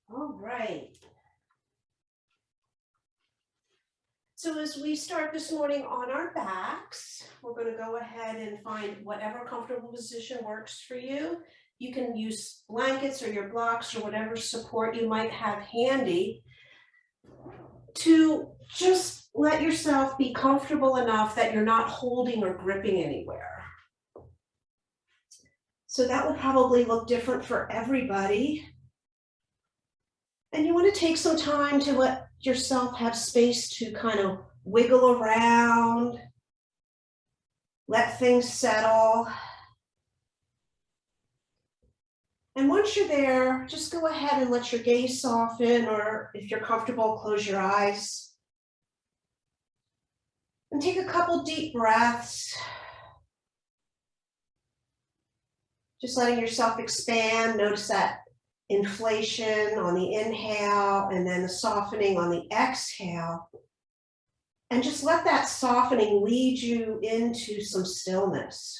All right. So as we start this morning on our backs, we're going to go ahead and find whatever comfortable position works for you. You can use blankets or your blocks or whatever support you might have handy to just let yourself be comfortable enough that you're not holding or gripping anywhere. So that will probably look different for everybody. And you want to take some time to let yourself have space to kind of wiggle around, let things settle. And once you're there, just go ahead and let your gaze soften, or if you're comfortable, close your eyes. And take a couple deep breaths. Just letting yourself expand. Notice that inflation on the inhale and then the softening on the exhale. And just let that softening lead you into some stillness.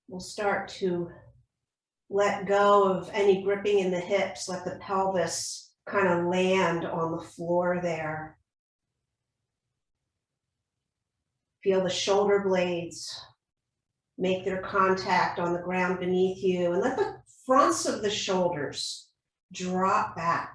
We'll start to let go of any gripping in the hips. Let the pelvis kind of land on the floor there. Feel the shoulder blades make their contact on the ground beneath you, and let the fronts of the shoulders drop back.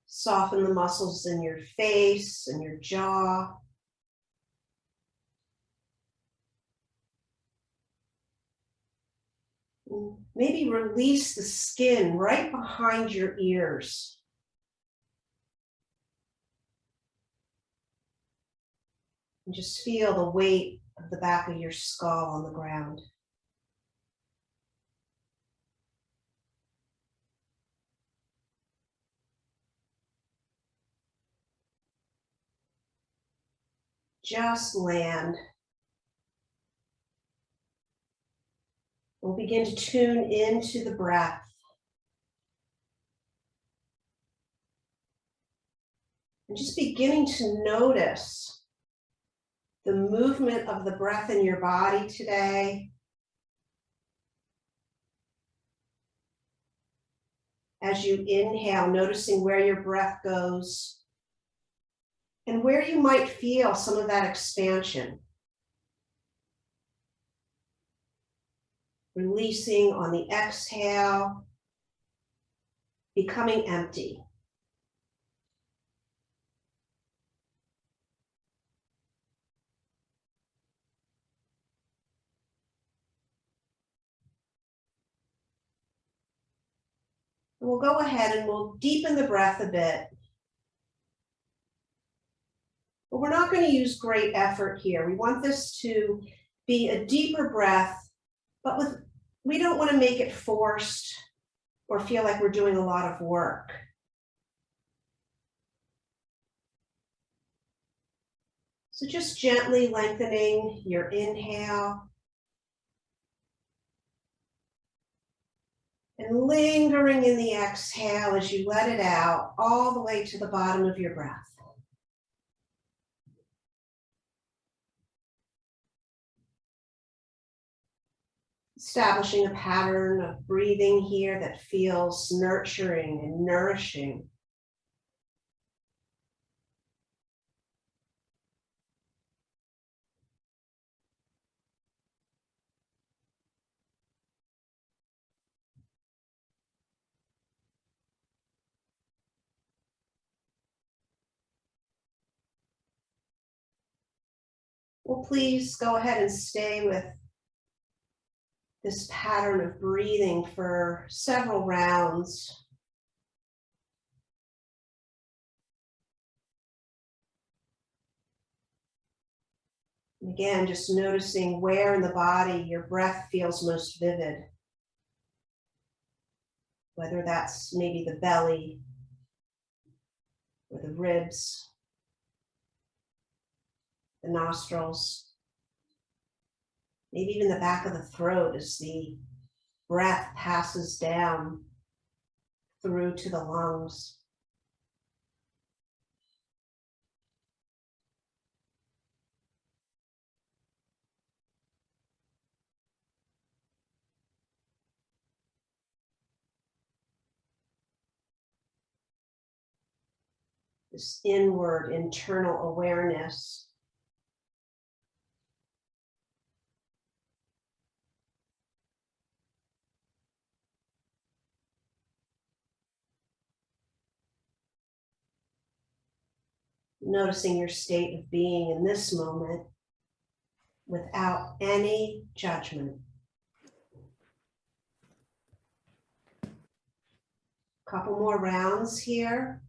Soften the muscles in your face and your jaw. Maybe release the skin right behind your ears. And just feel the weight of the back of your skull on the ground. Just land. We'll begin to tune into the breath. And just beginning to notice the movement of the breath in your body today. As you inhale, noticing where your breath goes and where you might feel some of that expansion. Releasing on the exhale, becoming empty. And we'll go ahead and we'll deepen the breath a bit. But we're not going to use great effort here. We want this to be a deeper breath, but we don't want to make it forced or feel like we're doing a lot of work. So just gently lengthening your inhale and lingering in the exhale as you let it out all the way to the bottom of your breath. Establishing a pattern of breathing here that feels nurturing and nourishing. Well, please go ahead and stay with this pattern of breathing for several rounds. And again, just noticing where in the body your breath feels most vivid. Whether that's maybe the belly or the ribs, the nostrils, maybe even the back of the throat as the breath passes down through to the lungs. This inward, internal awareness. Noticing your state of being in this moment without any judgment. Couple more rounds here.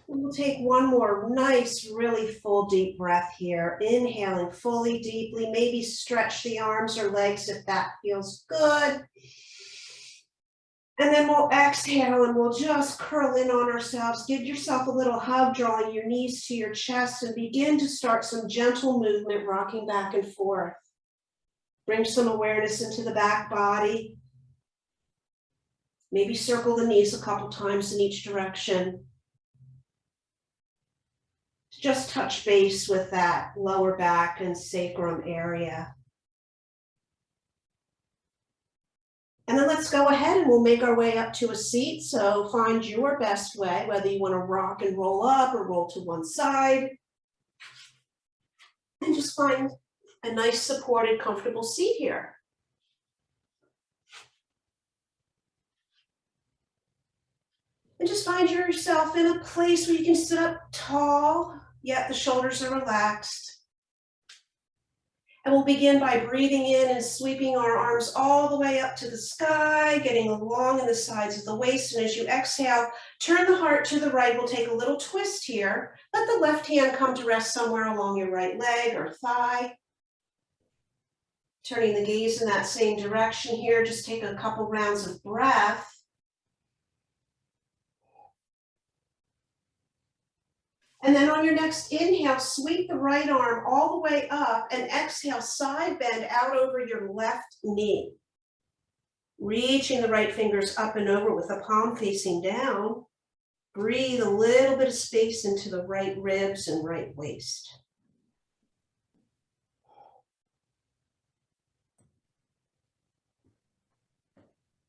And we'll take one more nice, really full deep breath here. Inhaling fully, deeply. Maybe stretch the arms or legs if that feels good. And then we'll exhale and we'll just curl in on ourselves. Give yourself a little hug, drawing your knees to your chest, and begin to start some gentle movement, rocking back and forth. Bring some awareness into the back body. Maybe circle the knees a couple times in each direction. Just touch base with that lower back and sacrum area. And then let's go ahead and we'll make our way up to a seat. So find your best way, whether you want to rock and roll up or roll to one side. And just find a nice supported, comfortable seat here. And just find yourself in a place where you can sit up tall, yet the shoulders are relaxed. And we'll begin by breathing in and sweeping our arms all the way up to the sky, getting along in the sides of the waist. And as you exhale, turn the heart to the right. We'll take a little twist here. Let the left hand come to rest somewhere along your right leg or thigh. Turning the gaze in that same direction here. Just take a couple rounds of breath. And then on your next inhale, sweep the right arm all the way up and exhale, side bend out over your left knee. Reaching the right fingers up and over with the palm facing down. Breathe a little bit of space into the right ribs and right waist.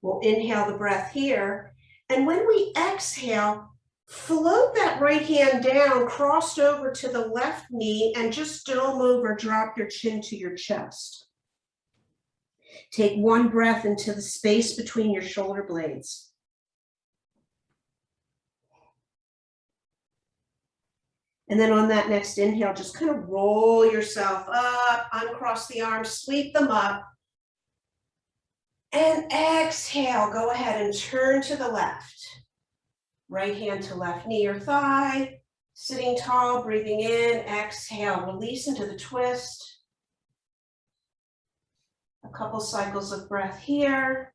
We'll inhale the breath here. And when we exhale, float that right hand down, crossed over to the left knee, and just dome over, drop your chin to your chest. Take one breath into the space between your shoulder blades. And then on that next inhale, just kind of roll yourself up, uncross the arms, sweep them up. And exhale, go ahead and turn to the left. Right hand to left knee or thigh, sitting tall, breathing in, exhale, release into the twist. A couple cycles of breath here.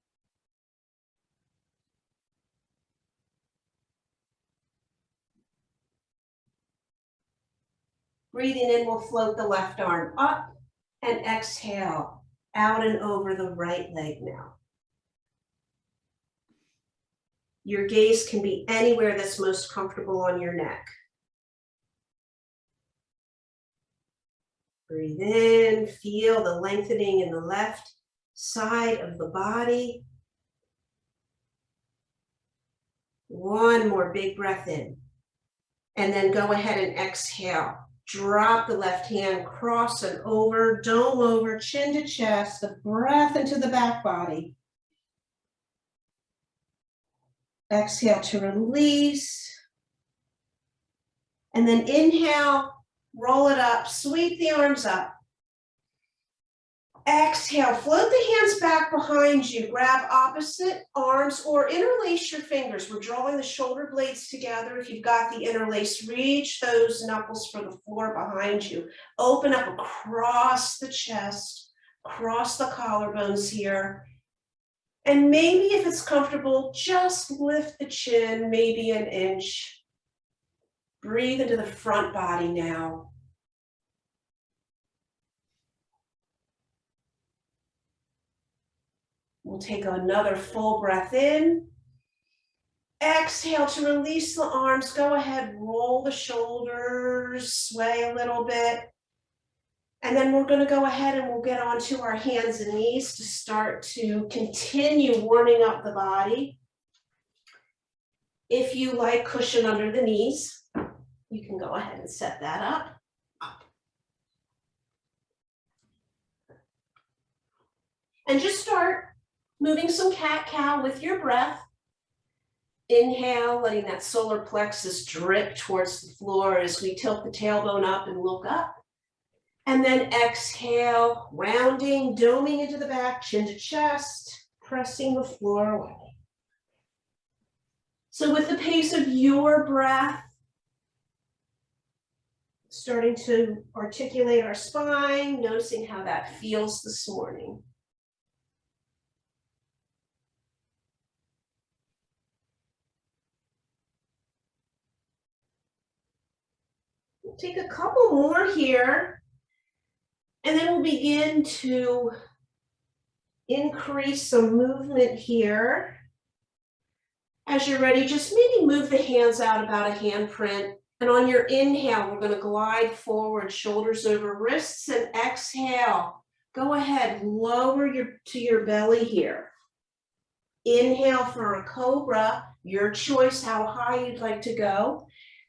Breathing in, we'll float the left arm up and exhale, out and over the right leg now. Your gaze can be anywhere that's most comfortable on your neck. Breathe in, feel the lengthening in the left side of the body. One more big breath in. And then go ahead and exhale. Drop the left hand, cross and over, dome over, chin to chest, the breath into the back body. Exhale to release. And then inhale, roll it up, sweep the arms up. Exhale, float the hands back behind you. Grab opposite arms or interlace your fingers. We're drawing the shoulder blades together. If you've got the interlace, reach those knuckles for the floor behind you. Open up across the chest, cross the collarbones here. And maybe if it's comfortable, just lift the chin maybe an inch. Breathe into the front body now. We'll take another full breath in. Exhale to release the arms. Go ahead, roll the shoulders, sway a little bit. And then we're going to go ahead and we'll get onto our hands and knees to start to continue warming up the body. If you like cushion under the knees, you can go ahead and set that up. And just start moving some cat-cow with your breath. Inhale, letting that solar plexus drip towards the floor as we tilt the tailbone up and look up. And then exhale, rounding, doming into the back, chin to chest, pressing the floor away. So with the pace of your breath, starting to articulate our spine, noticing how that feels this morning. We'll take a couple more here, and then we'll begin to increase some movement here. As you're ready, just maybe move the hands out about a handprint. And on your inhale, we're going to glide forward, shoulders over wrists, and exhale. Go ahead, lower to your belly here. Inhale for a cobra, your choice how high you'd like to go.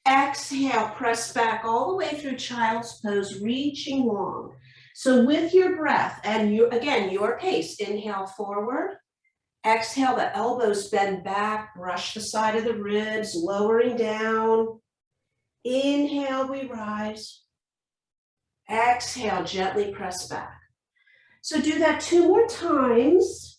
Exhale, press back all the way through child's pose, reaching long. So with your breath and again, your pace, inhale forward. Exhale, the elbows bend back, brush the side of the ribs, lowering down. Inhale, we rise. Exhale, gently press back. So do that 2 more times.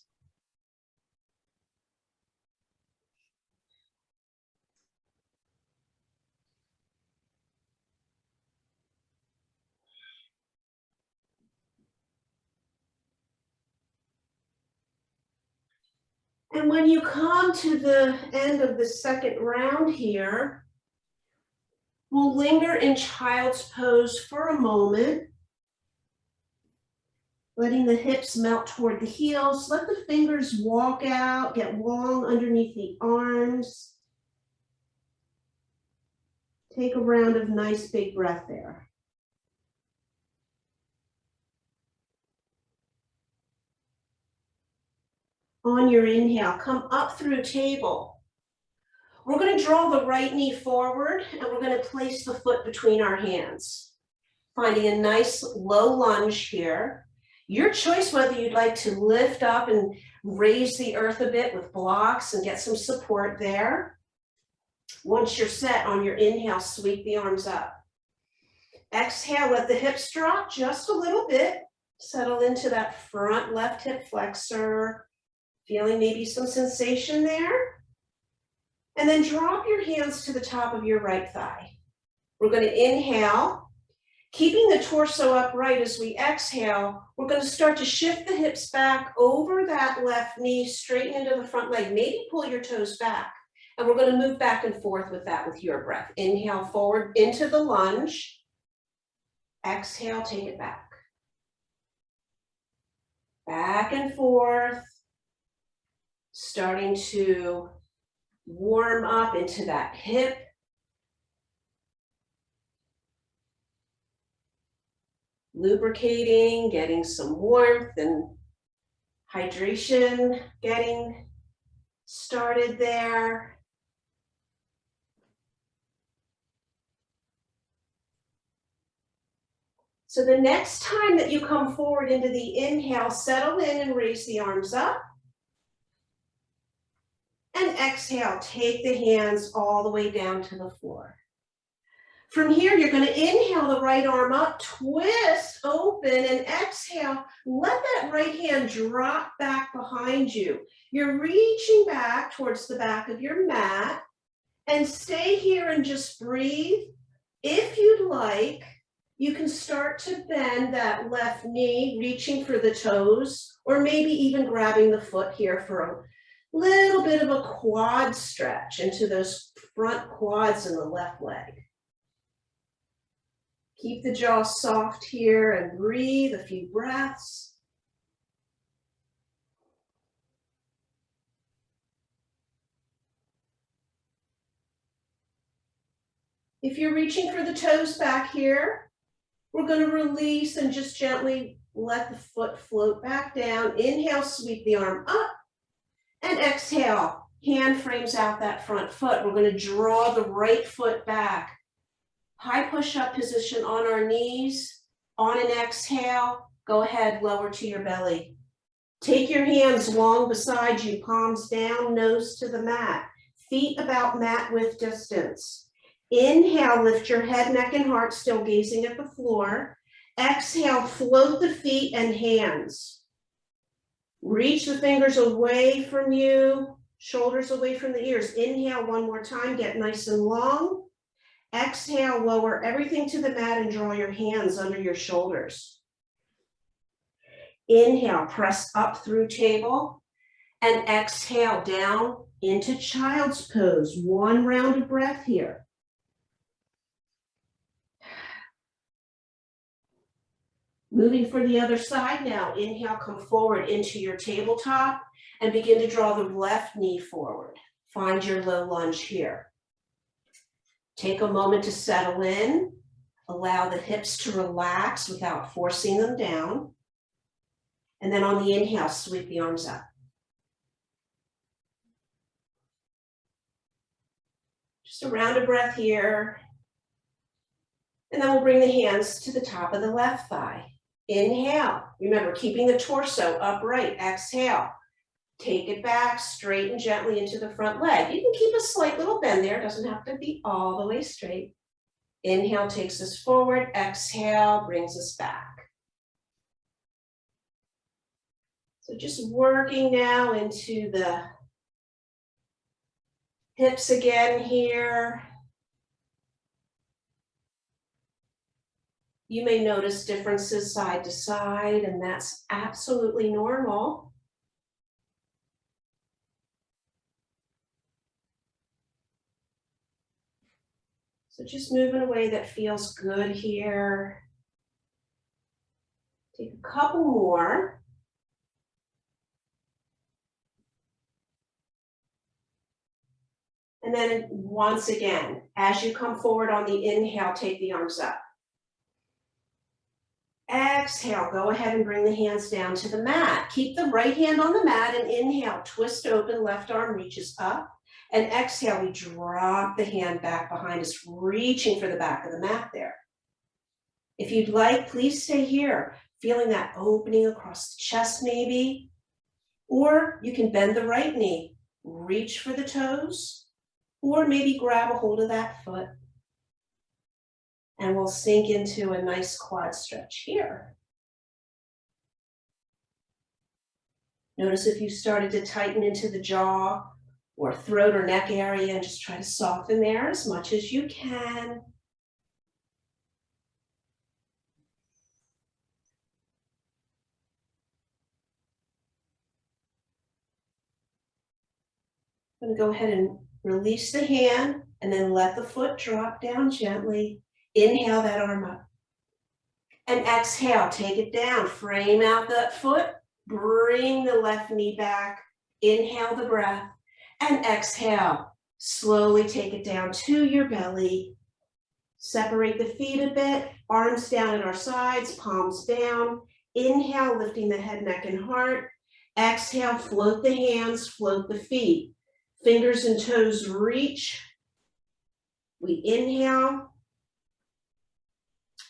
And when you come to the end of the second round here, we'll linger in child's pose for a moment, letting the hips melt toward the heels. Let the fingers walk out, get long underneath the arms. Take a round of nice big breath there. On your inhale, come up through table. We're going to draw the right knee forward and we're going to place the foot between our hands. Finding a nice low lunge here. Your choice whether you'd like to lift up and raise the earth a bit with blocks and get some support there. Once you're set on your inhale, sweep the arms up. Exhale, let the hips drop just a little bit. Settle into that front left hip flexor. Feeling maybe some sensation there. And then drop your hands to the top of your right thigh. We're going to inhale, keeping the torso upright as we exhale. We're going to start to shift the hips back over that left knee, straighten into the front leg. Maybe pull your toes back. And we're going to move back and forth with that with your breath. Inhale forward into the lunge. Exhale, take it back. Back and forth. Starting to warm up into that hip. Lubricating, getting some warmth and hydration, getting started there. So the next time that you come forward into the inhale, settle in and raise the arms up. And exhale, take the hands all the way down to the floor. From here, you're going to inhale the right arm up, twist, open, and exhale. Let that right hand drop back behind you. You're reaching back towards the back of your mat. And stay here and just breathe. If you'd like, you can start to bend that left knee, reaching for the toes, or maybe even grabbing the foot here for a little bit of a quad stretch into those front quads in the left leg. Keep the jaw soft here and breathe a few breaths. If you're reaching for the toes back here, we're going to release and just gently let the foot float back down. Inhale, sweep the arm up, and exhale, hand frames out that front foot. We're going to draw the right foot back. High push-up position on our knees. On an exhale, go ahead, lower to your belly. Take your hands long beside you, palms down, nose to the mat. Feet about mat width distance. Inhale, lift your head, neck, and heart, still gazing at the floor. Exhale, float the feet and hands. Reach the fingers away from you, shoulders away from the ears. Inhale one more time, get nice and long. Exhale, lower everything to the mat and draw your hands under your shoulders. Inhale, press up through table, and exhale down into child's pose. One round of breath here. Moving for the other side now. Inhale, come forward into your tabletop and begin to draw the left knee forward. Find your low lunge here. Take a moment to settle in. Allow the hips to relax without forcing them down. And then on the inhale, sweep the arms up. Just a round of breath here. And then we'll bring the hands to the top of the left thigh. Inhale, remember keeping the torso upright. Exhale, take it back, straighten gently into the front leg. You can keep a slight little bend there, it doesn't have to be all the way straight. Inhale takes us forward, exhale brings us back. So just working now into the hips again here. You may notice differences side to side, and that's absolutely normal. So just move in a way that feels good here. Take a couple more. And then once again, as you come forward on the inhale, take the arms up. Exhale, go ahead and bring the hands down to the mat. Keep the right hand on the mat and inhale, twist open, left arm reaches up. And exhale, we drop the hand back behind us, reaching for the back of the mat there. If you'd like, please stay here, feeling that opening across the chest maybe. Or you can bend the right knee, reach for the toes, or maybe grab a hold of that foot. And we'll sink into a nice quad stretch here. Notice if you started to tighten into the jaw or throat or neck area, and just try to soften there as much as you can. I'm going to go ahead and release the hand and then let the foot drop down gently. Inhale that arm up. And exhale, take it down. Frame out that foot. Bring the left knee back. Inhale the breath. And exhale. Slowly take it down to your belly. Separate the feet a bit. Arms down at our sides, palms down. Inhale, lifting the head, neck, and heart. Exhale, float the hands, float the feet. Fingers and toes reach. We inhale.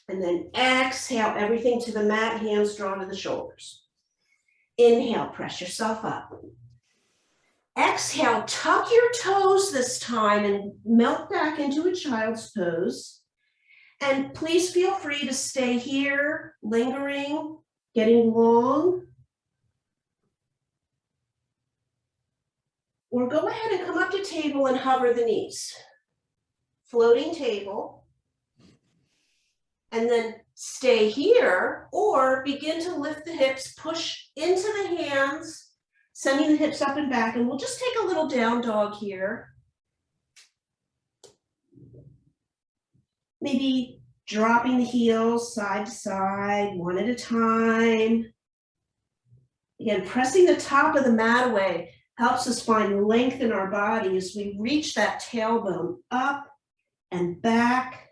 And then exhale, everything to the mat, hands drawn to the shoulders. Inhale, press yourself up. Exhale, tuck your toes this time and melt back into a child's pose. And please feel free to stay here, lingering, getting long. Or go ahead and come up to table and hover the knees. Floating table. and then stay here, or begin to lift the hips, push into the hands, sending the hips up and back, and we'll just take a little down dog here. Maybe dropping the heels side to side, one at a time. Again, pressing the top of the mat away helps us find length in our body as we reach that tailbone up and back.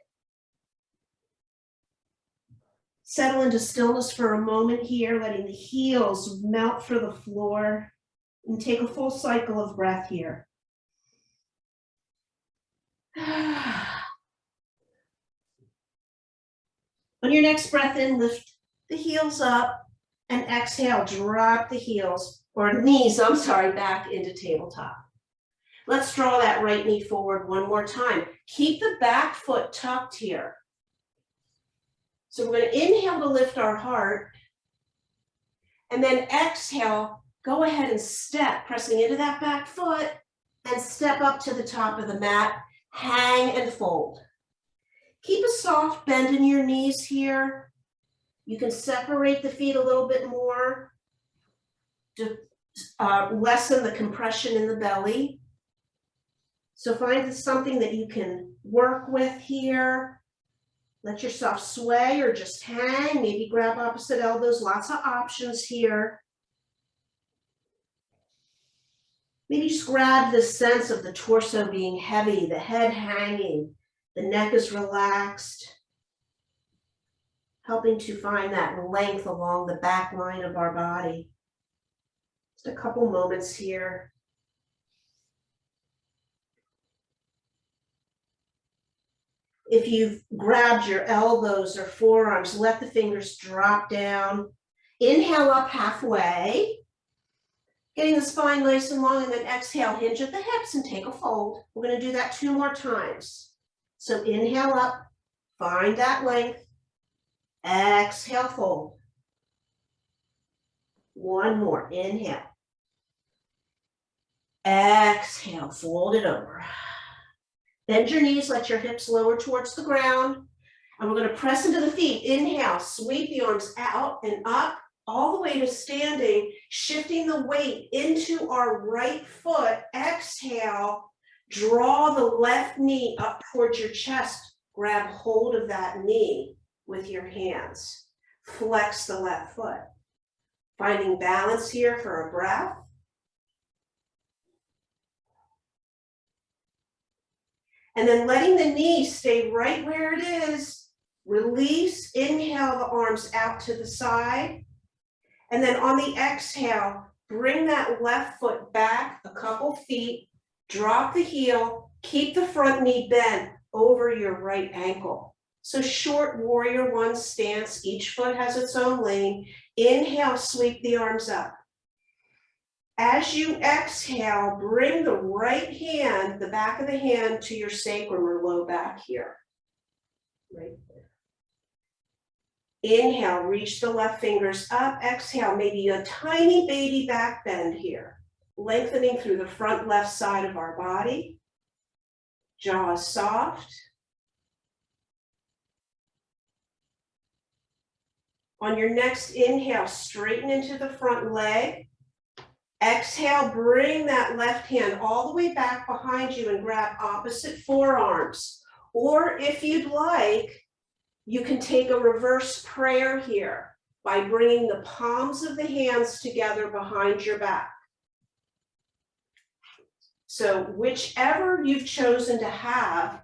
Settle into stillness for a moment here, letting the heels melt for the floor, and take a full cycle of breath here. On your next breath in, lift the heels up, and exhale, drop the heels, or knees, back into tabletop. Let's draw that right knee forward one more time. Keep the back foot tucked here. So we're going to inhale to lift our heart, and then exhale, go ahead and step, pressing into that back foot, and step up to the top of the mat, hang and fold. Keep a soft bend in your knees here. You can separate the feet a little bit more to lessen the compression in the belly. So find something that you can work with here. Let yourself sway or just hang, maybe grab opposite elbows, lots of options here. Maybe just grab the sense of the torso being heavy, the head hanging, the neck is relaxed, helping to find that length along the back line of our body. Just a couple moments here. If you've grabbed your elbows or forearms, let the fingers drop down. Inhale up halfway, getting the spine nice and long, and then exhale, hinge at the hips and take a fold. We're going to do that 2 more times. So inhale up, find that length. Exhale, fold. 1 more, inhale. Exhale, fold it over. Bend your knees, let your hips lower towards the ground. And we're going to press into the feet. Inhale, sweep the arms out and up, all the way to standing, shifting the weight into our right foot. Exhale, draw the left knee up towards your chest. Grab hold of that knee with your hands. Flex the left foot. Finding balance here for a breath. And then letting the knee stay right where it is. Release, inhale the arms out to the side. And then on the exhale, bring that left foot back a couple feet, drop the heel, keep the front knee bent over your right ankle. So short warrior 1 stance, each foot has its own lane. Inhale, sweep the arms up. As you exhale, bring the right hand, the back of the hand, to your sacrum or low back here. Right there. Inhale, reach the left fingers up. Exhale, maybe a tiny baby back bend here. Lengthening through the front left side of our body. Jaws soft. On your next inhale, straighten into the front leg. Exhale, bring that left hand all the way back behind you and grab opposite forearms. Or if you'd like, you can take a reverse prayer here by bringing the palms of the hands together behind your back. So whichever you've chosen to have,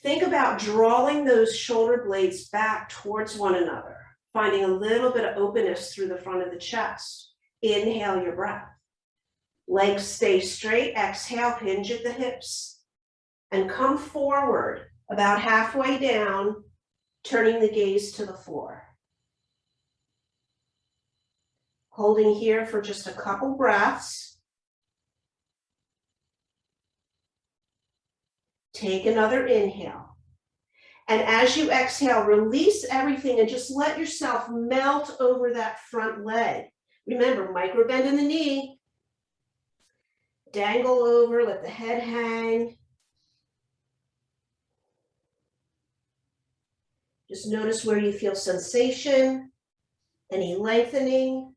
think about drawing those shoulder blades back towards one another, finding a little bit of openness through the front of the chest. Inhale your breath. Legs stay straight. Exhale, hinge at the hips. And come forward about halfway down, turning the gaze to the floor. Holding here for just a couple breaths. Take another inhale. And as you exhale, release everything and just let yourself melt over that front leg. Remember, micro bend in the knee. Dangle over, let the head hang. Just notice where you feel sensation, any lengthening.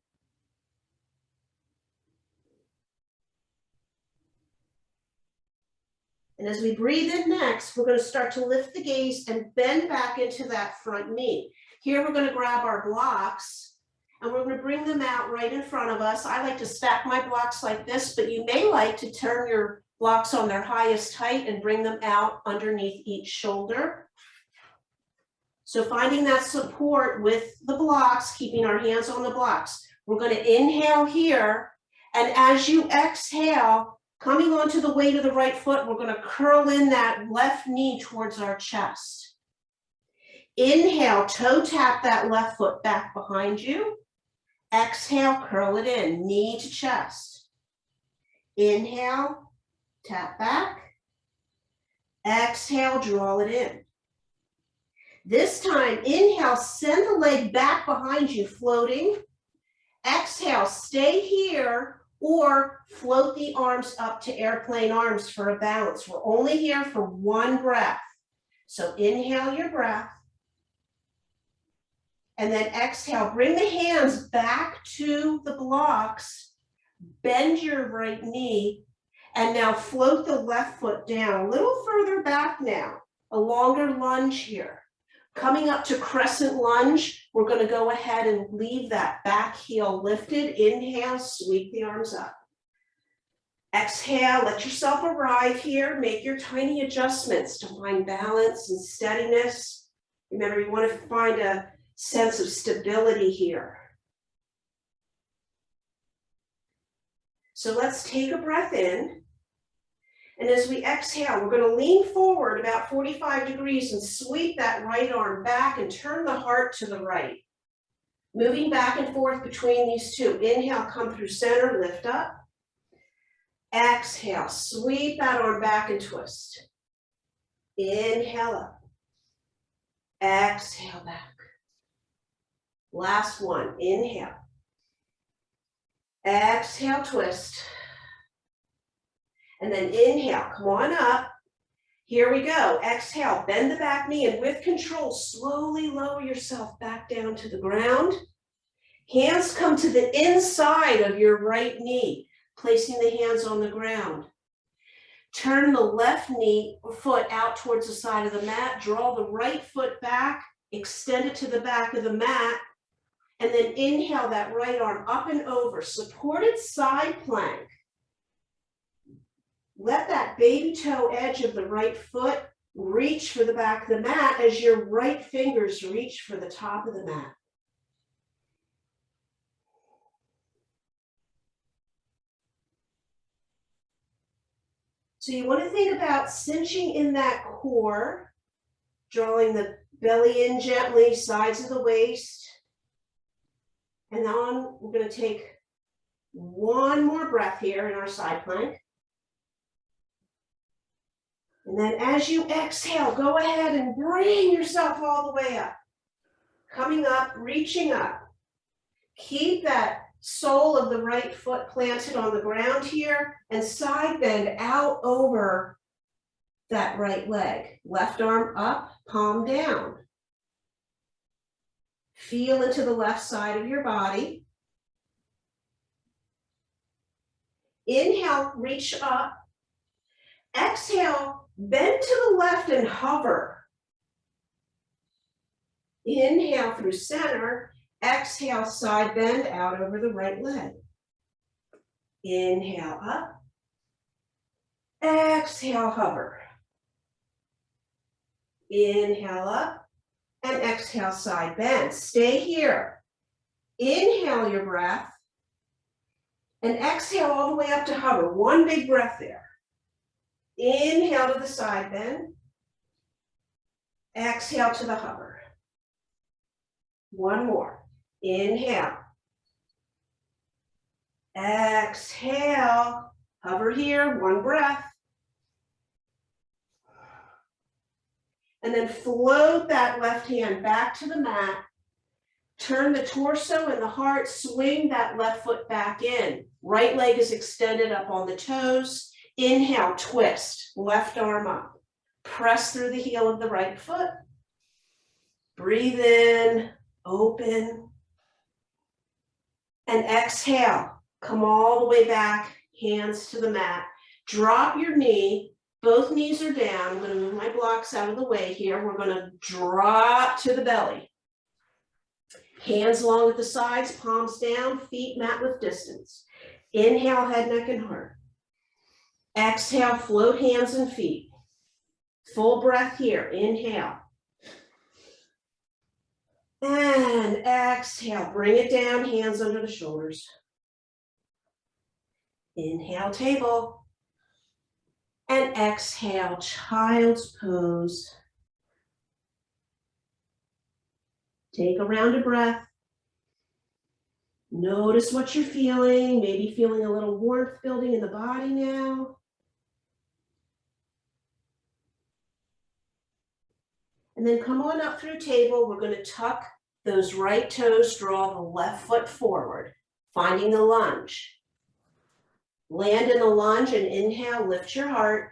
And as we breathe in next, we're going to start to lift the gaze and bend back into that front knee. Here we're going to grab our blocks and we're going to bring them out right in front of us. I like to stack my blocks like this, but you may like to turn your blocks on their highest height and bring them out underneath each shoulder. So finding that support with the blocks, keeping our hands on the blocks. We're going to inhale here, and as you exhale, coming onto the weight of the right foot, we're going to curl in that left knee towards our chest. Inhale, toe tap that left foot back behind you. Exhale, curl it in, knee to chest. Inhale, tap back. Exhale, draw it in. This time, inhale, send the leg back behind you, floating. Exhale, stay here or float the arms up to airplane arms for a balance. We're only here for one breath. So inhale your breath. And then exhale, bring the hands back to the blocks, bend your right knee, and now float the left foot down, a little further back now, a longer lunge here. Coming up to crescent lunge, we're going to go ahead and leave that back heel lifted. Inhale, sweep the arms up. Exhale, let yourself arrive here. Make your tiny adjustments to find balance and steadiness. Remember, you want to find a sense of stability here. So let's take a breath in. And as we exhale, we're going to lean forward about 45 degrees and sweep that right arm back and turn the heart to the right. Moving back and forth between these two. Inhale, come through center, lift up. Exhale, sweep that arm back and twist. Inhale up. Exhale back. Last one, inhale. Exhale, twist. And then inhale, come on up. Here we go. Exhale, bend the back knee, and with control, slowly lower yourself back down to the ground. Hands come to the inside of your right knee, placing the hands on the ground. Turn the left knee or foot out towards the side of the mat. Draw the right foot back, extend it to the back of the mat, and then inhale that right arm up and over. Supported side plank. Let that baby toe edge of the right foot reach for the back of the mat as your right fingers reach for the top of the mat. So you want to think about cinching in that core, drawing the belly in gently, sides of the waist. And then we're going to take one more breath here in our side plank. And then as you exhale, go ahead and bring yourself all the way up. Coming up, reaching up. Keep that sole of the right foot planted on the ground here and side bend out over that right leg. Left arm up, palm down. Feel into the left side of your body. Inhale, reach up. Exhale, bend to the left and hover. Inhale through center. Exhale, side bend out over the right leg. Inhale up. Exhale, hover. Inhale up and exhale, side bend. Stay here. Inhale your breath and exhale all the way up to hover. One big breath there. Inhale to the side bend. Exhale to the hover. One more. Inhale. Exhale. Hover here. One breath. And then float that left hand back to the mat. Turn the torso and the heart. Swing that left foot back in. Right leg is extended up on the toes. Inhale, twist. Left arm up. Press through the heel of the right foot. Breathe Breathe in, open, and exhale. Come all the way back, hands to the mat. Drop your knee, both knees are down. I'm going to move my blocks out of the way here. We're going to drop to the belly. Hands long at the sides, palms down, feet mat width distance. Inhale, head, neck, and heart. Exhale, float hands and feet. Full breath here, inhale. And exhale, bring it down, hands under the shoulders. Inhale, table. And exhale, child's pose. Take a round of breath. Notice what you're feeling, maybe feeling a little warmth building in the body now. And then come on up through table. We're going to tuck those right toes, draw the left foot forward, finding the lunge. Land in the lunge and inhale, lift your heart.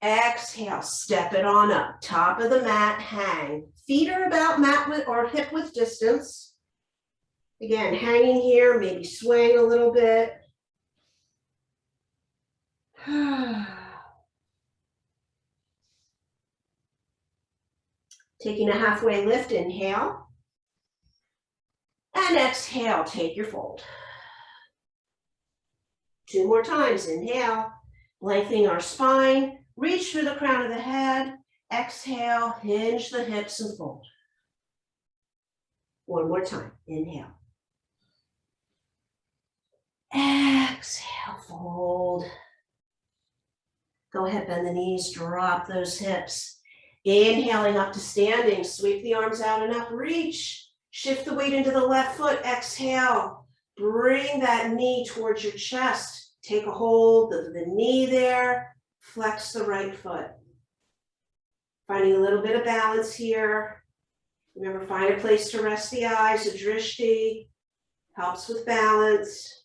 Exhale, step it on up. Top of the mat, hang. Feet are about mat width or hip width distance. Again, hanging here, maybe swaying a little bit. Taking a halfway lift, inhale. And exhale, take your fold. 2 more times, inhale. Lengthening our spine, reach through the crown of the head. Exhale, hinge the hips and fold. 1 more time, inhale. Exhale, fold. Go ahead, bend the knees, drop those hips. Inhaling up to standing, sweep the arms out and up, reach. Shift the weight into the left foot, exhale. Bring that knee towards your chest. Take a hold of the knee there, flex the right foot. Finding a little bit of balance here. Remember, find a place to rest the eyes, a drishti, helps with balance.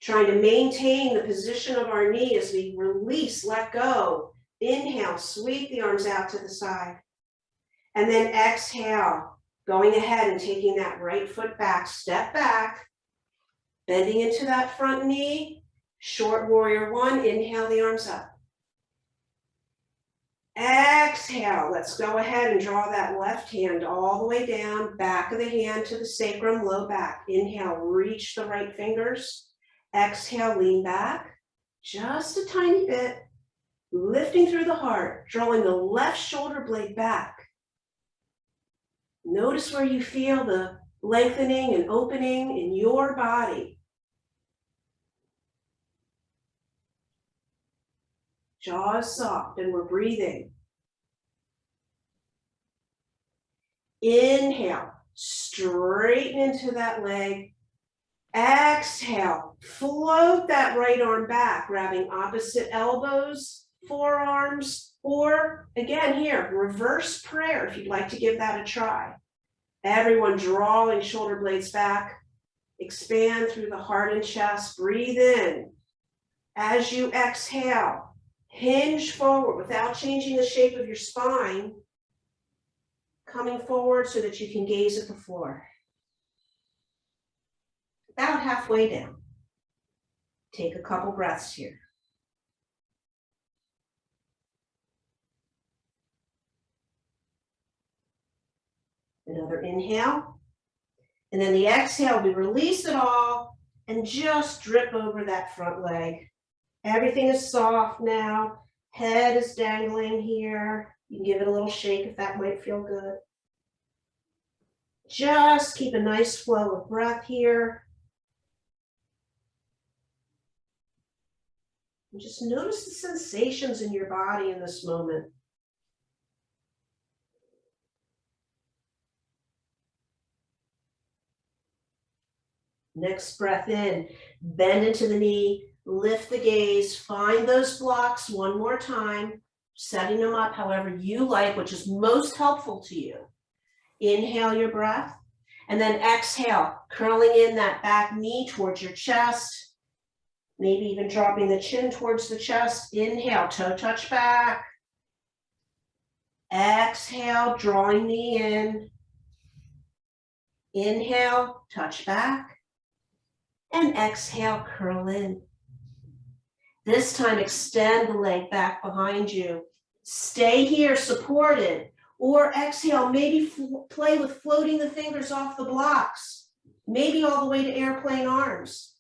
Trying to maintain the position of our knee as we release, let go. Inhale, sweep the arms out to the side. And then exhale, going ahead and taking that right foot back, step back, bending into that front knee. Short warrior 1, inhale the arms up. Exhale, let's go ahead and draw that left hand all the way down, back of the hand to the sacrum, low back. Inhale, reach the right fingers. Exhale, lean back, just a tiny bit, lifting through the heart, drawing the left shoulder blade back. Notice where you feel the lengthening and opening in your body. Jaws soft, and we're breathing. Inhale, straighten into that leg. Exhale, float that right arm back, grabbing opposite elbows, forearms, or again here, reverse prayer if you'd like to give that a try. Everyone drawing shoulder blades back, expand through the heart and chest, breathe in. As you exhale, hinge forward without changing the shape of your spine, coming forward so that you can gaze at the floor. About halfway down. Take a couple breaths here. Another inhale. And then the exhale, we release it all and just drip over that front leg. Everything is soft now. Head is dangling here. You can give it a little shake if that might feel good. Just keep a nice flow of breath here. And just notice the sensations in your body in this moment. Next breath in, bend into the knee, lift the gaze, find those blocks 1 more time, setting them up however you like, which is most helpful to you. Inhale your breath, and then exhale, curling in that back knee towards your chest. Maybe even dropping the chin towards the chest. Inhale, toe touch back. Exhale. exhale, drawing knee in. Inhale, touch back. And exhale, curl in. This time, extend the leg back behind you. Stay here, supported. Or exhale, maybe play with floating the fingers off the blocks. Maybe all the way to airplane arms.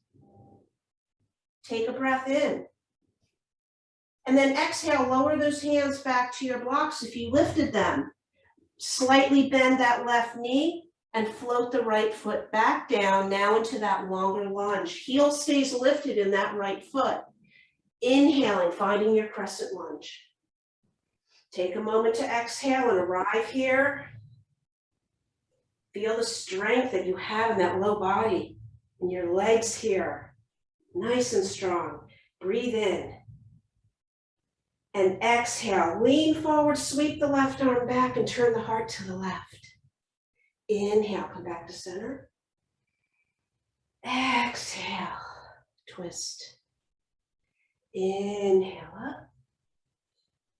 Take a breath in. And then exhale, lower those hands back to your blocks if you lifted them. Slightly bend that left knee and float the right foot back down, now into that longer lunge. Heel stays lifted in that right foot. Inhaling, finding your crescent lunge. Take a moment to exhale and arrive here. Feel the strength that you have in that low body and your legs here, nice and strong. Breathe in. And exhale, lean forward, sweep the left arm back and turn the heart to the left. Inhale, come back to center. Exhale, twist. Inhale up.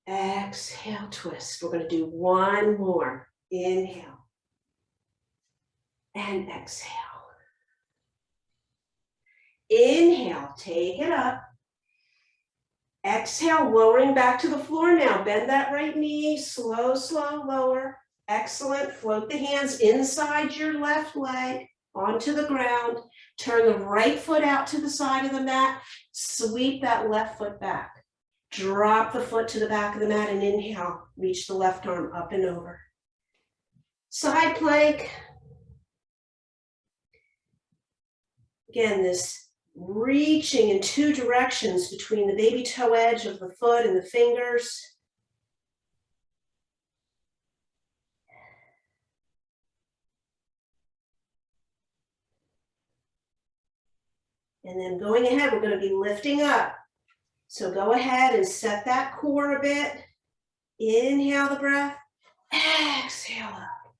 Exhale, twist. We're going to do one more. Inhale. And exhale. Inhale, take it up. Exhale, lowering back to the floor now. Bend that right knee, slow, slow, lower. Excellent. Float the hands inside your left leg onto the ground. Turn the right foot out to the side of the mat. Sweep that left foot back. Drop the foot to the back of the mat and inhale. Reach the left arm up and over. Side plank. Again, this reaching in two directions between the baby toe edge of the foot and the fingers. And then going ahead, we're going to be lifting up. So go ahead and set that core a bit. Inhale the breath. Exhale up.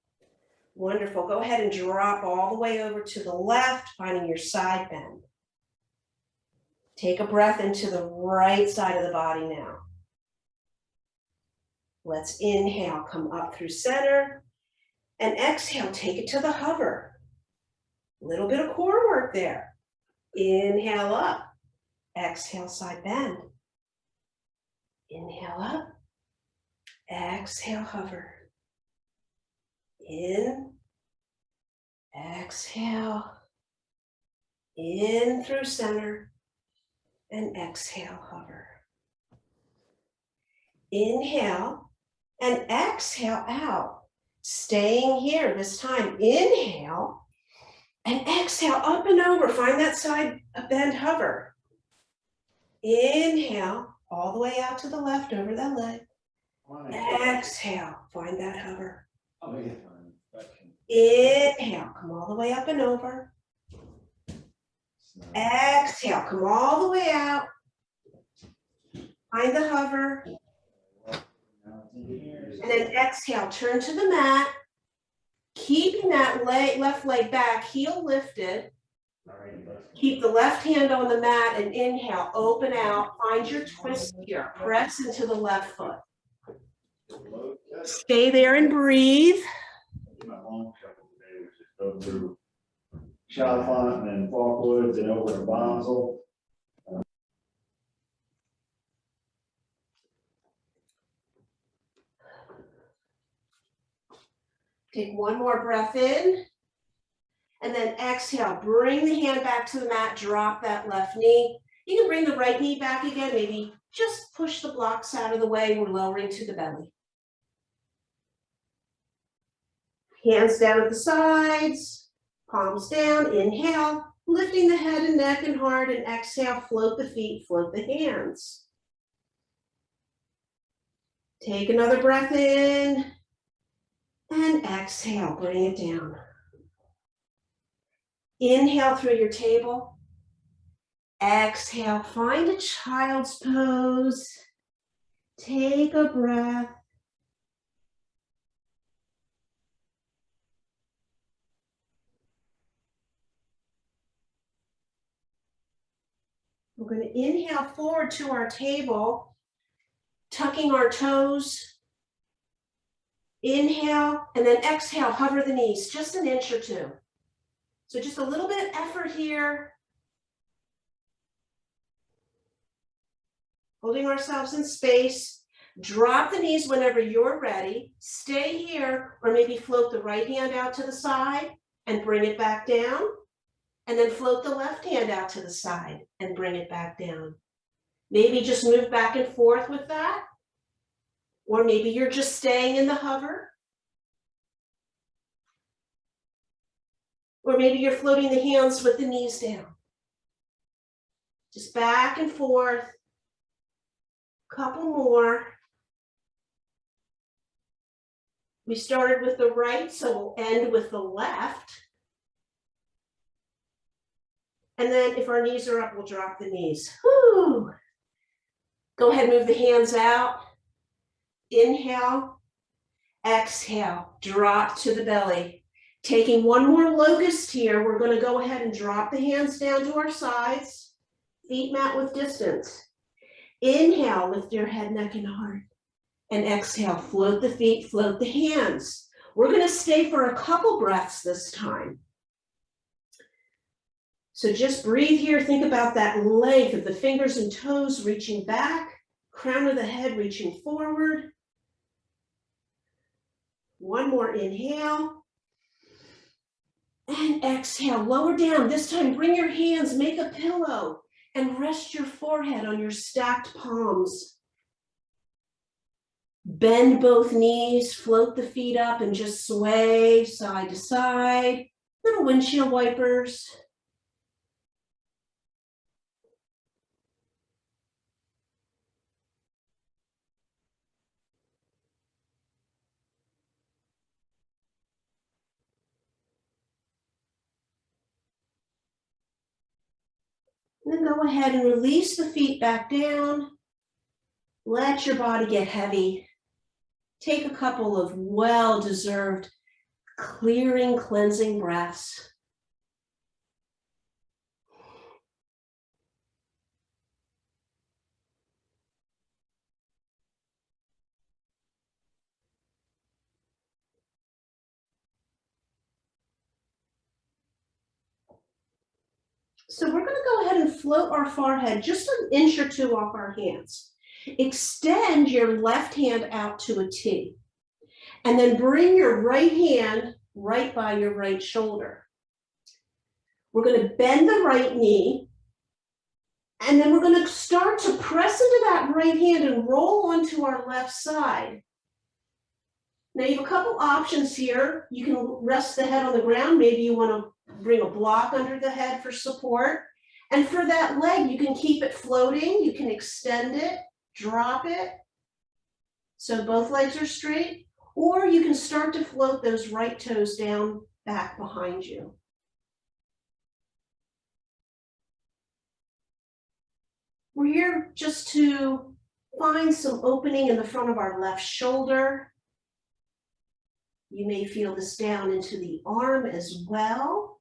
Wonderful. Go ahead and drop all the way over to the left, finding your side bend. Take a breath into the right side of the body now. Let's inhale, come up through center. And exhale, take it to the hover. A little bit of core work there. Inhale up. Exhale, side bend. Inhale up. Exhale, hover. In. Exhale. In through center. And exhale, hover. Inhale and exhale out. Staying here this time. Inhale and exhale up and over. Find that side bend, hover. Inhale all the way out to the left over that leg. Exhale, find that hover. Inhale, come all the way up and over. Exhale, come all the way out. Find the hover. And then exhale, turn to the mat. Keeping that left leg back, heel lifted. Keep the left hand on the mat and inhale, open out. Find your twist here. Press into the left foot. Stay there and breathe. Go through Shavasana and Falkwoods and over to Bonsall. Take one more breath in. And then exhale, bring the hand back to the mat, drop that left knee. You can bring the right knee back again, maybe just push the blocks out of the way. We're lowering to the belly. Hands down at the sides, palms down, inhale, lifting the head and neck and heart, and exhale, float the feet, float the hands. Take another breath in, and exhale, bring it down. Inhale through your table. Exhale, find a child's pose. Take a breath. We're going to inhale forward to our table, tucking our toes, Inhale, and then exhale, hover the knees just an inch or two. So just a little bit of effort here. Holding ourselves in space. Drop the knees whenever you're ready. Stay here, or maybe float the right hand out to the side and bring it back down. And then float the left hand out to the side and bring it back down. Maybe just move back and forth with that. Or maybe you're just staying in the hover. Or maybe you're floating the hands with the knees down. Just back and forth. Couple more. We started with the right, so we'll end with the left. And then if our knees are up, we'll drop the knees. Whew. Go ahead and move the hands out. Inhale, exhale, drop to the belly. Taking one more locust here, we're going to go ahead and drop the hands down to our sides. Feet mat with distance. Inhale, lift your head, neck, and heart. And exhale, float the feet, float the hands. We're going to stay for a couple breaths this time. So just breathe here. Think about that length of the fingers and toes reaching back, crown of the head reaching forward. One more inhale. And exhale, lower down. This time, bring your hands, make a pillow, and rest your forehead on your stacked palms. Bend both knees, float the feet up, and just sway side to side. Little windshield wipers. And then go ahead and release the feet back down. Let your body get heavy. Take a couple of well-deserved clearing, cleansing breaths. So we're going to go ahead and float our forehead just an inch or two off our hands. Extend your left hand out to a T. And then bring your right hand right by your right shoulder. We're going to bend the right knee. And then we're going to start to press into that right hand and roll onto our left side. Now you have a couple options here. You can rest the head on the ground. Maybe you want to bring a block under the head for support. And for that leg, you can keep it floating. You can extend it, drop it. So both legs are straight. Or you can start to float those right toes down back behind you. We're here just to find some opening in the front of our left shoulder. You may feel this down into the arm as well.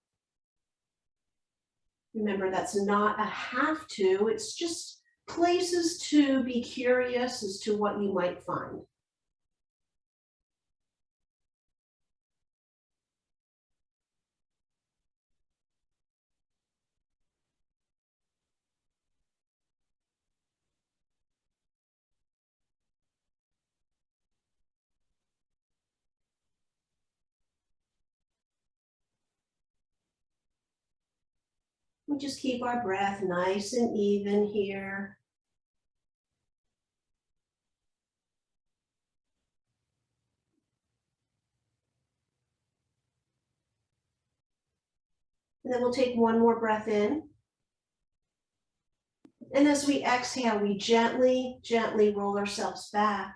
Remember, that's not a have to, it's just places to be curious as to what you might find. We just keep our breath nice and even here. And then we'll take one more breath in. And as we exhale, we gently, gently roll ourselves back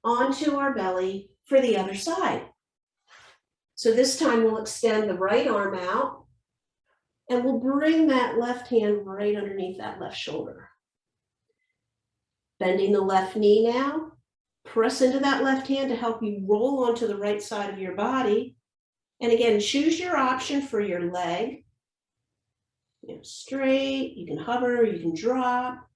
onto our belly for the other side. So this time we'll extend the right arm out and we'll bring that left hand right underneath that left shoulder. Bending the left knee now, press into that left hand to help you roll onto the right side of your body. And again, choose your option for your leg. Straight, you can hover, you can drop.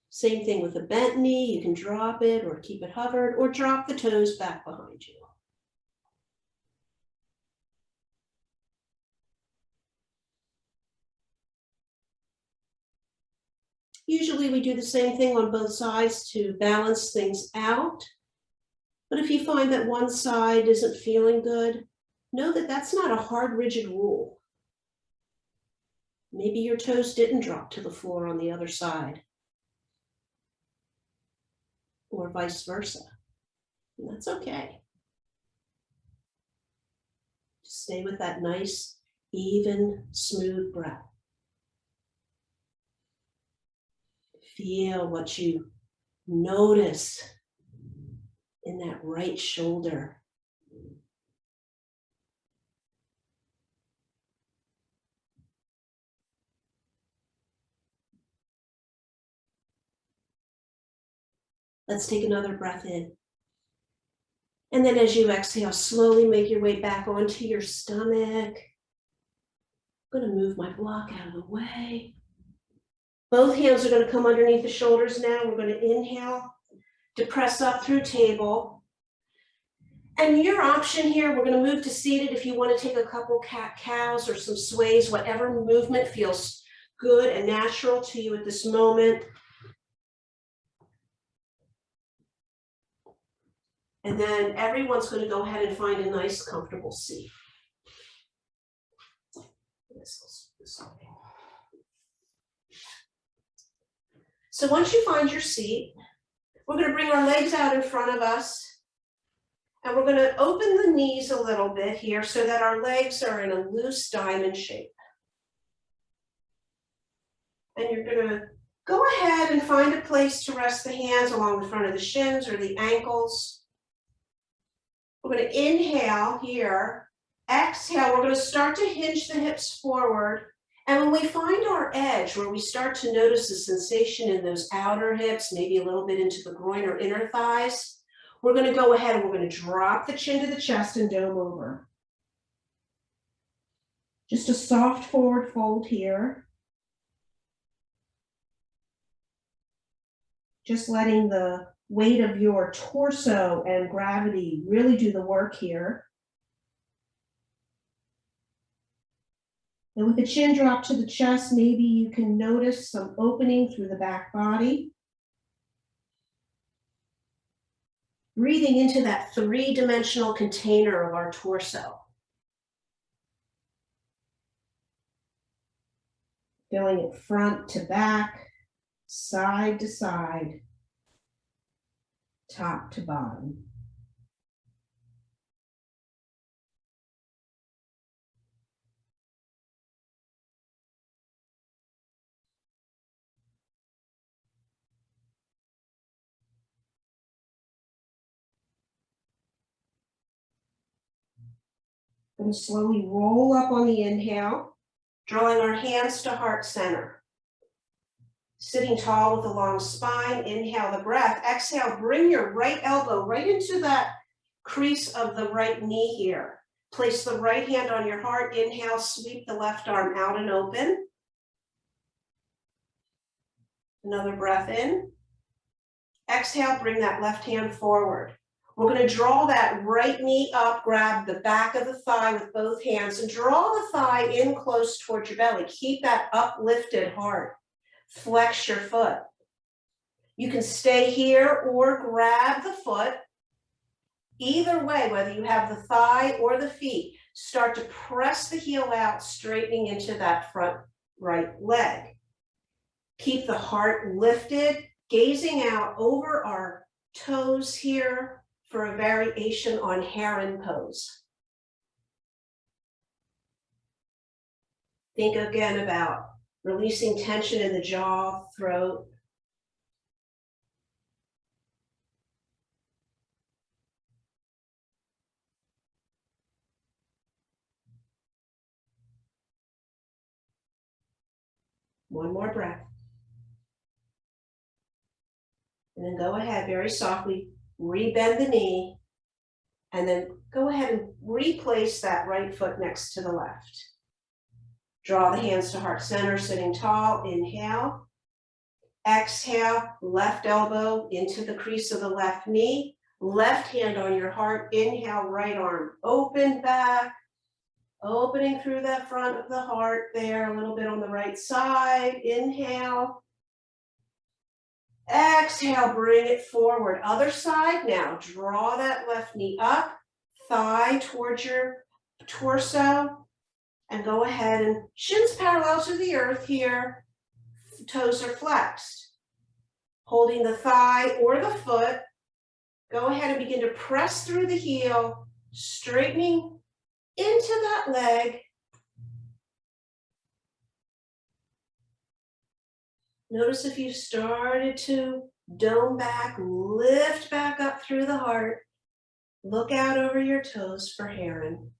Same thing with a bent knee, you can drop it or keep it hovered or drop the toes back behind Usually we do the same thing on both sides to balance things out. But if you find that one side isn't feeling good, know that that's not a hard, rigid rule. Maybe your toes didn't drop to the floor on the other side, or vice versa. And that's okay. Just stay with that nice, even, smooth breath. Feel what you notice in that right shoulder. Let's take another breath in. And then as you exhale, slowly make your way back onto your stomach. I'm going to move my block out of the way. Both hands are going to come underneath the shoulders now. We're going to inhale to press up through table. And your option here, we're going to move to seated if you want to take a couple cat-cows or some sways, whatever movement feels good and natural to you at this moment. And then everyone's going to go ahead and find a nice, comfortable seat. So once you find your seat, we're going to bring our legs out in front of us. And we're going to open the knees a little bit here so that our legs are in a loose diamond shape. And you're going to go ahead and find a place to rest the hands along the front of the shins or the ankles. We're going to inhale here, exhale, we're going to start to hinge the hips forward. And when we find our edge, where we start to notice the sensation in those outer hips, maybe a little bit into the groin or inner thighs, we're going to go ahead and we're going to drop the chin to the chest and dome over. Just a soft forward fold here. Just letting the weight of your torso and gravity really do the work here. And with the chin drop to the chest, maybe you can notice some opening through the back body. Breathing into that three-dimensional container of our torso. Feeling it front to back, side to side, top to bottom. Going to slowly roll up on the inhale, drawing our hands to heart center. Sitting tall with a long spine, inhale the breath, exhale, bring your right elbow right into that crease of the right knee here. Place the right hand on your heart, inhale, sweep the left arm out and open. Another breath in. Exhale, bring that left hand forward. We're going to draw that right knee up, grab the back of the thigh with both hands and draw the thigh in close towards your belly. Keep that uplifted heart. Flex your foot. You can stay here or grab the foot. Either way, whether you have the thigh or the feet, start to press the heel out, straightening into that front right leg. Keep the heart lifted, gazing out over our toes here for a variation on heron pose. Think again about releasing tension in the jaw, throat. One more breath. And then go ahead very softly, rebend the knee, and then go ahead and replace that right foot next to the left. Draw the hands to heart center, sitting tall, inhale. Exhale, left elbow into the crease of the left knee, left hand on your heart, inhale, right arm, open back, opening through that front of the heart there, a little bit on the right side, inhale. Exhale, bring it forward. Other side now, draw that left knee up, thigh towards your torso, and go ahead and shins parallel to the earth here, toes are flexed. Holding the thigh or the foot, go ahead and begin to press through the heel, straightening into that leg. Notice if you started to dome back, lift back up through the heart, look out over your toes for heron.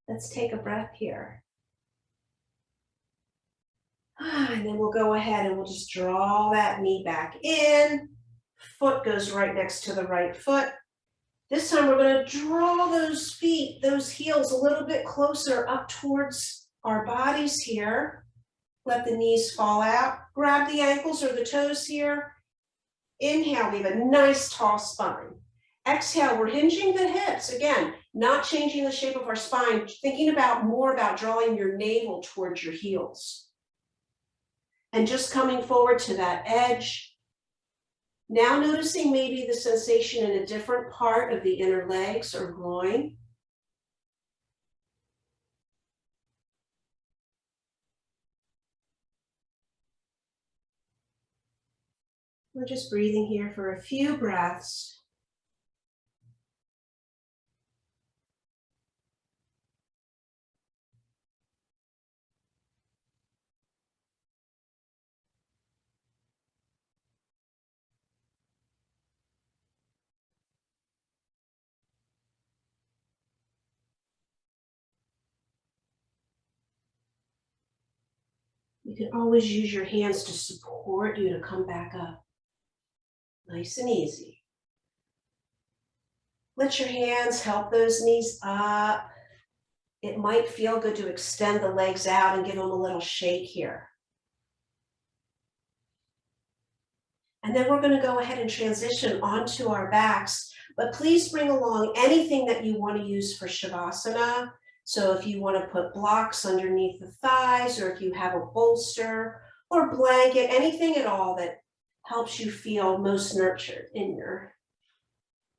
Let's take a breath here. And then we'll go ahead and we'll just draw that knee back in. Foot goes right next to the right foot. This time we're going to draw those feet, those heels a little bit closer up towards our bodies here. Let the knees fall out. Grab the ankles or the toes here. Inhale, we have a nice tall spine. Exhale, we're hinging the hips. Again, not changing the shape of our spine, thinking more about drawing your navel towards your heels. And just coming forward to that edge. Now noticing maybe the sensation in a different part of the inner legs or groin. We're just breathing here for a few breaths. You can always use your hands to support you to come back up. Nice and easy. Let your hands help those knees up. It might feel good to extend the legs out and give them a little shake here. And then we're going to go ahead and transition onto our backs, but please bring along anything that you want to use for Shavasana. So if you want to put blocks underneath the thighs, or if you have a bolster or blanket, anything at all that helps you feel most nurtured in your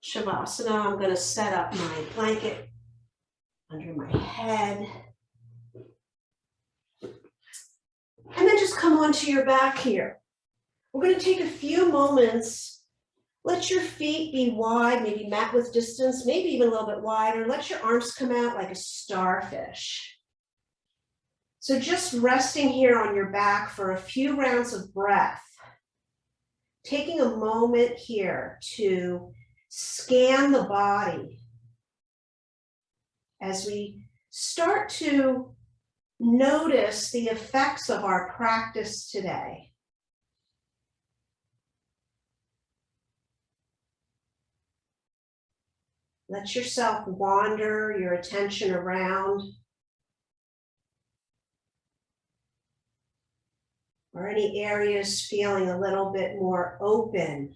Shavasana. I'm going to set up my blanket under my head. And then just come onto your back here. We're going to take a few moments. Let your feet be wide, maybe mat width distance, maybe even a little bit wider. Let your arms come out like a starfish. So just resting here on your back for a few rounds of breath. Taking a moment here to scan the body as we start to notice the effects of our practice today. Let yourself wander your attention around, or any areas feeling a little bit more open.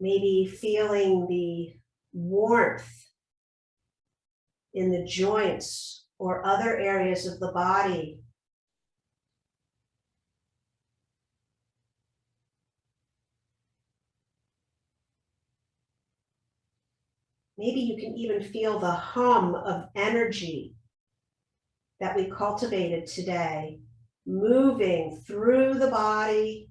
Maybe feeling the warmth in the joints or other areas of the body. Maybe you can even feel the hum of energy that we cultivated today, moving through the body.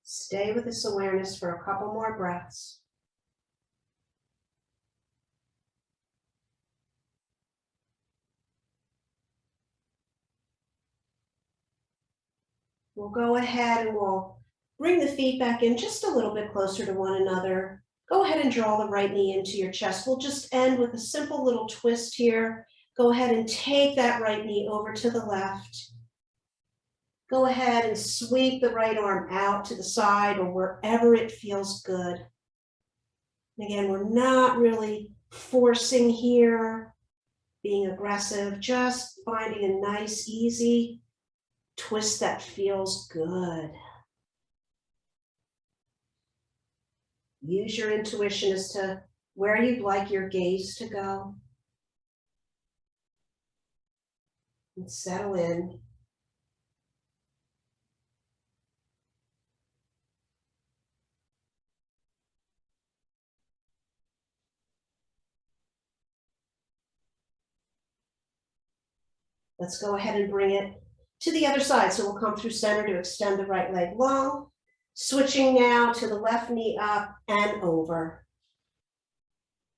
Stay with this awareness for a couple more breaths. We'll go ahead and we'll bring the feet back in just a little bit closer to one another. Go ahead and draw the right knee into your chest. We'll just end with a simple little twist here. Go ahead and take that right knee over to the left. Go ahead and sweep the right arm out to the side or wherever it feels good. Again, we're not really forcing here, being aggressive, just finding a nice, easy twist that feels good. Use your intuition as to where you'd like your gaze to go. And settle in. Let's go ahead and bring it to the other side. So we'll come through center to extend the right leg long. Switching now to the left knee up and over.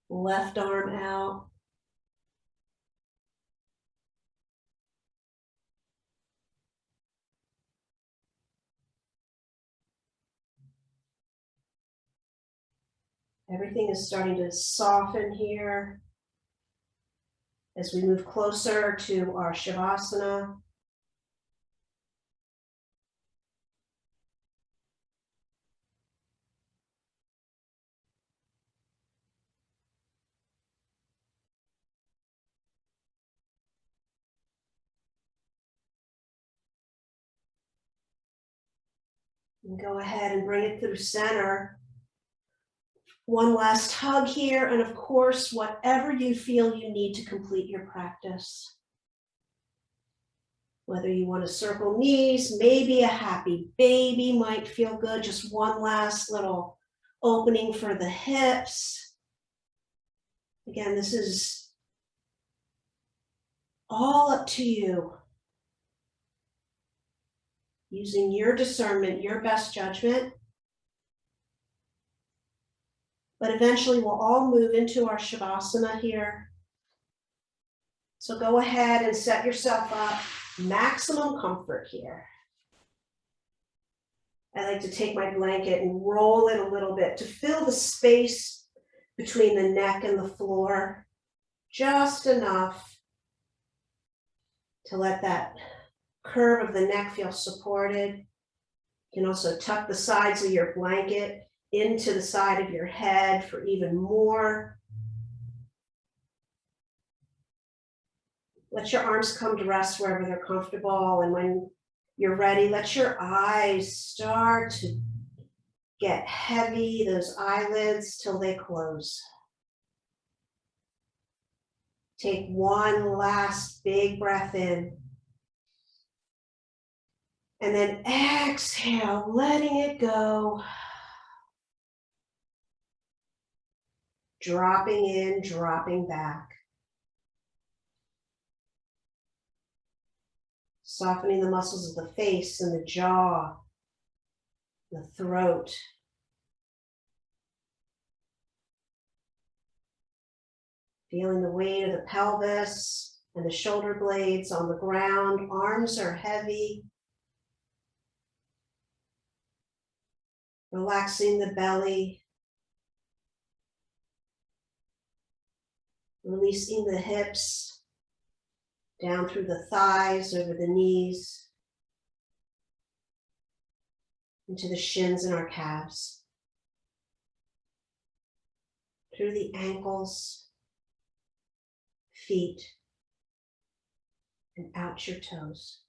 Left arm out. Everything is starting to soften here as we move closer to our Shavasana. And go ahead and bring it through center. One last hug here, and of course, whatever you feel you need to complete your practice. Whether you want to circle knees, maybe a happy baby might feel good. Just one last little opening for the hips. Again, this is all up to you. Using your discernment, your best judgment. But eventually we'll all move into our Shavasana here. So go ahead and set yourself up. Maximum comfort here. I like to take my blanket and roll it a little bit to fill the space between the neck and the floor. Just enough to let that curve of the neck feel supported. You can also tuck the sides of your blanket into the side of your head for even more. Let your arms come to rest wherever they're comfortable. And when you're ready, let your eyes start to get heavy, those eyelids, till they close. Take one last big breath in. And then exhale, letting it go. Dropping in, dropping back. Softening the muscles of the face and the jaw, the throat. Feeling the weight of the pelvis and the shoulder blades on the ground. Arms are heavy. Relaxing the belly. Releasing the hips down through the thighs, over the knees, into the shins and our calves. Through the ankles, feet, and out your toes.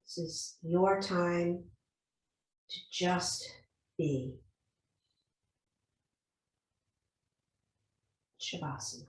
This is your time to just be. Shavasana.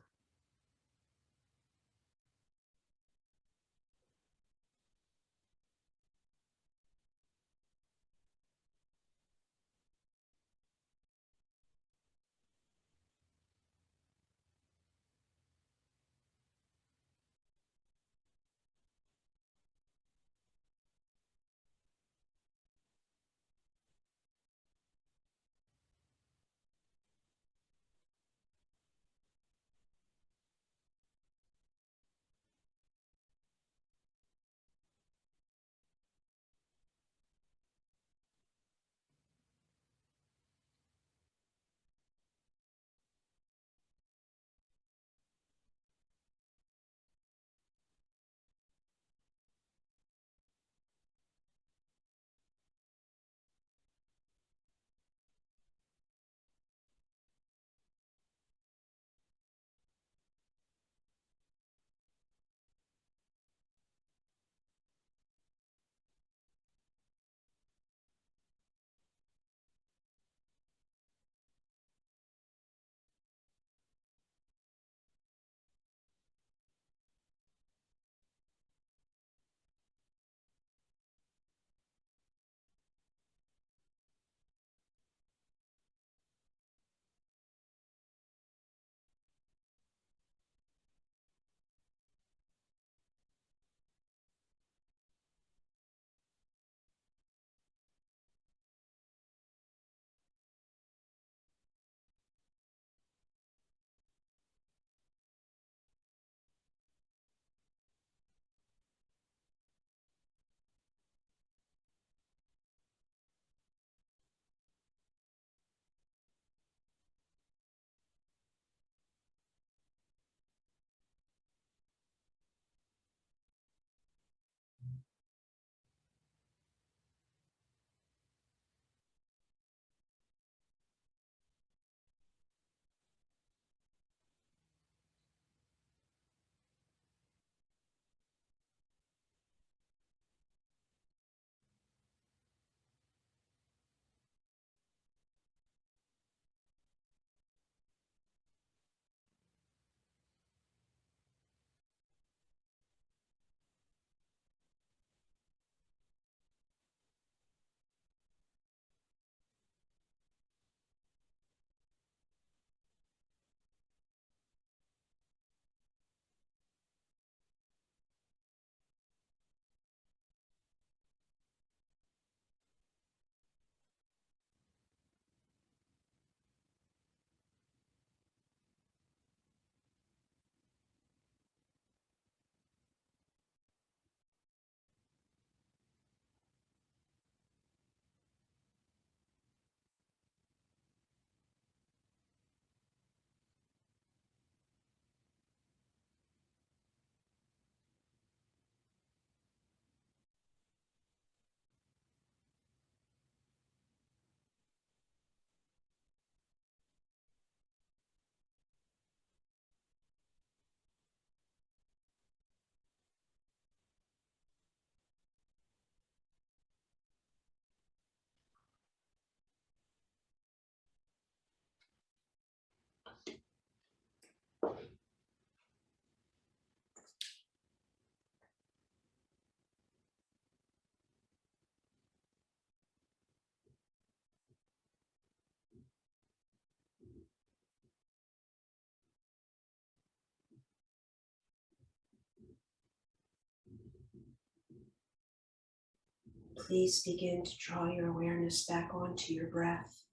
Please begin to draw your awareness back onto your breath.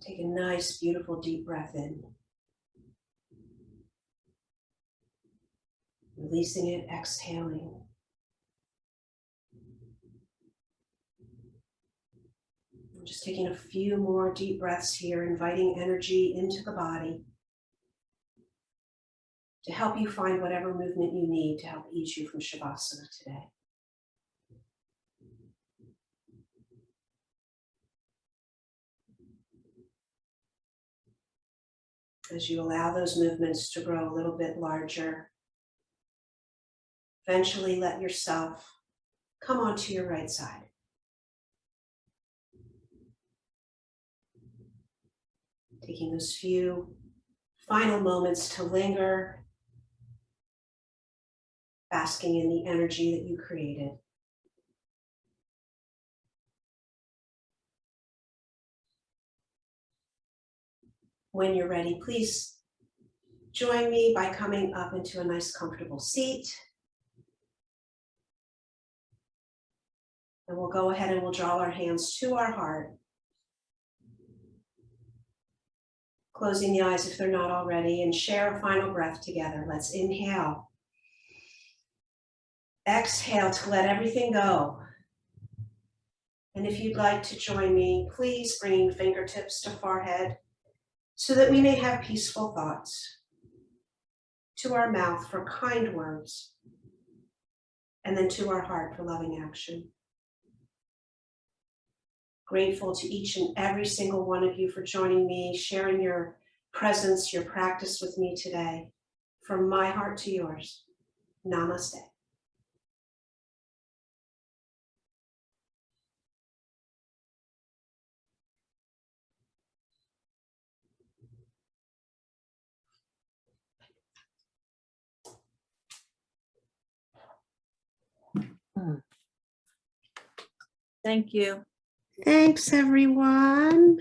Take a nice, beautiful, deep breath in. Releasing it, exhaling. I'm just taking a few more deep breaths here, inviting energy into the body to help you find whatever movement you need to help ease you from Shavasana today. As you allow those movements to grow a little bit larger, eventually let yourself come onto your right side. Taking those few final moments to linger, basking in the energy that you created. When you're ready, please join me by coming up into a nice comfortable seat. And we'll go ahead and we'll draw our hands to our heart. Closing the eyes if they're not already, and share a final breath together. Let's inhale. Exhale to let everything go. And if you'd like to join me, please bring fingertips to forehead so that we may have peaceful thoughts. To our mouth for kind words, and then to our heart for loving action. Grateful to each and every single one of you for joining me, sharing your presence, your practice with me today. From my heart to yours, namaste. Thank you. Thanks, everyone.